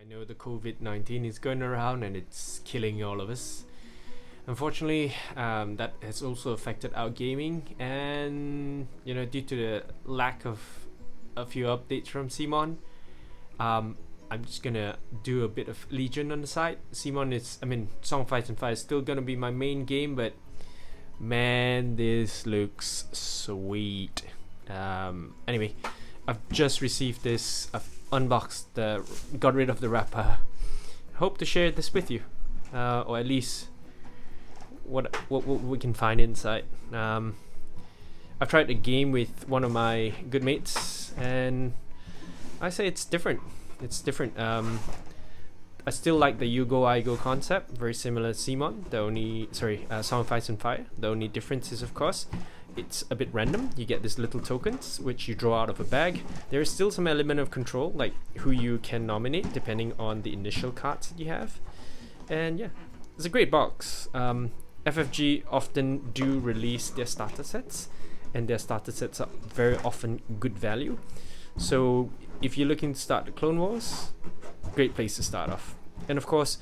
know the COVID-19 is going around and it's killing all of us. Unfortunately, that has also affected our gaming, and due to the lack of a few updates from Simon, I'm just gonna do a bit of Legion on the side. Song of Ice and Fire is still gonna be my main game, but man, this looks sweet. Anyway, I've just received this. I've unboxed got rid of the wrapper. Hope to share this with you, or at least what we can find inside. I've tried a game with one of my good mates, and I say it's different. I still like the You Go I Go concept, very similar to Simon. Song of Ice and Fire. The only difference is, of course, it's a bit random. You get these little tokens which you draw out of a bag. There is still some element of control, like who you can nominate depending on the initial cards that you have. And yeah, it's a great box. FFG often do release their starter sets, and their starter sets are very often good value. So if you're looking to start the Clone Wars, great place to start off. And of course,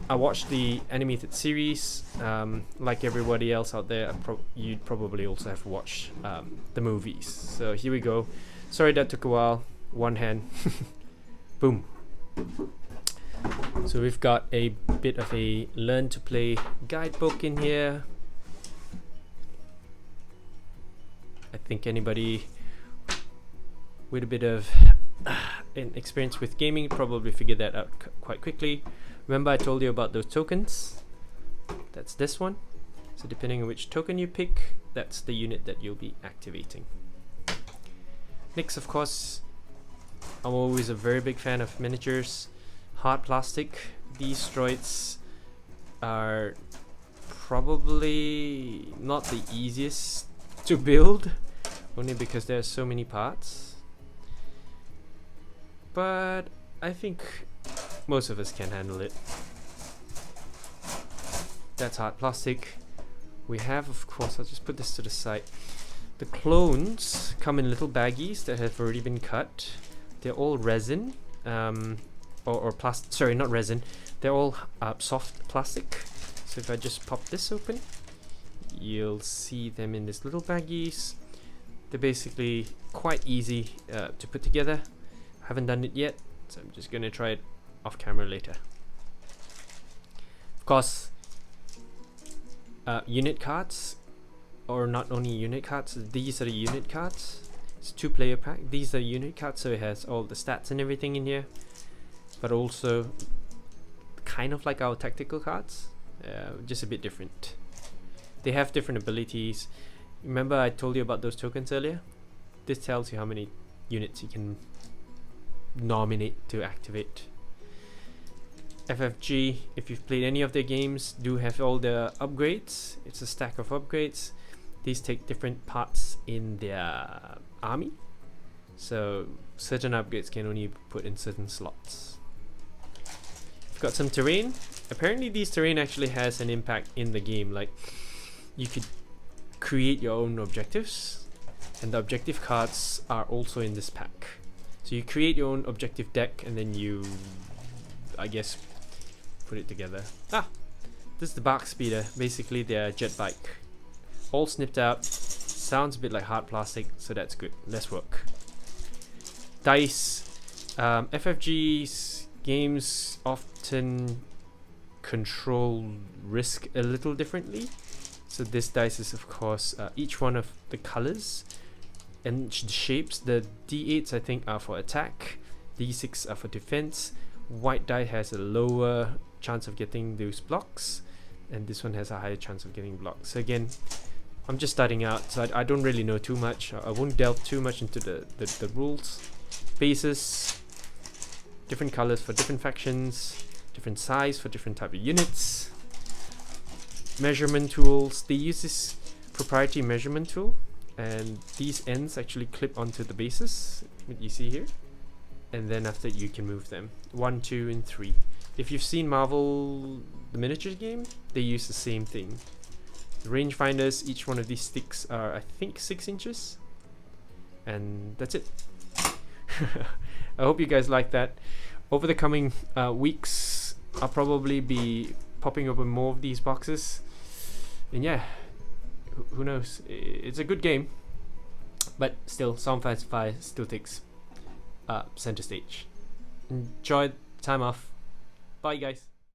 I watched the animated series. Like everybody else out there, you'd probably also have watched the movies. So here we go. Sorry that took a while. One hand. Boom. So we've got a bit of a learn to play guidebook in here. I think anybody with a bit of experience with gaming probably figured that out quite quickly. Remember I told you about those tokens? That's this one. So depending on which token you pick, that's the unit that you'll be activating. Next, of course, I'm always a very big fan of miniatures. Hard plastic. These droids are probably not the easiest to build, only because there are so many parts. But I think most of us can handle it. That's hard plastic. We have, of course, I'll just put this to the side. The clones come in little baggies that have already been cut. They're all resin, or plastic. Sorry, not resin. They're all soft plastic. So if I just pop this open, you'll see them in these little baggies. They're basically quite easy to put together. Haven't done it yet, so I'm just gonna try it off camera later. Of course, unit cards, or not only unit cards, these are the unit cards. It's 2-player pack. These are unit cards, so it has all the stats and everything in here, but also kind of like our tactical cards, just a bit different. They have different abilities. Remember I told you about those tokens earlier? This tells you how many units you can nominate to activate. FFG, if you've played any of their games, do have all the upgrades. It's a stack of upgrades. These take different parts in their army, so certain upgrades can only be put in certain slots. We've got some terrain. Apparently these terrain actually has an impact in the game, like you could create your own objectives, and the objective cards are also in this pack. So you create your own objective deck, and then you, I guess, put it together. This is the Bark Speeder, basically their jet bike. All snipped out, sounds a bit like hard plastic, so that's good. Let's work. Dice. FFG's games often control risk a little differently. So this dice is, of course, each one of the colors and shapes. The D8s I think are for attack, D6 are for defense. White die has a lower chance of getting those blocks, and this one has a higher chance of getting blocks. So again, I'm just starting out, so I don't really know too much. I won't delve too much into the rules. Bases, different colors for different factions, different size for different type of units. Measurement tools, they use this proprietary measurement tool, and these ends actually clip onto the bases, what you see here, and then after you can move them 1, 2, and 3. If you've seen Marvel the miniatures game, they use the same thing. The rangefinders, each one of these sticks are I think 6 inches, and that's it. I hope you guys like that. over the coming weeks, I'll probably be popping open more of these boxes. And yeah, who knows? It's a good game, but still, Psalm 55 still takes center stage. Enjoy time off. Bye, guys.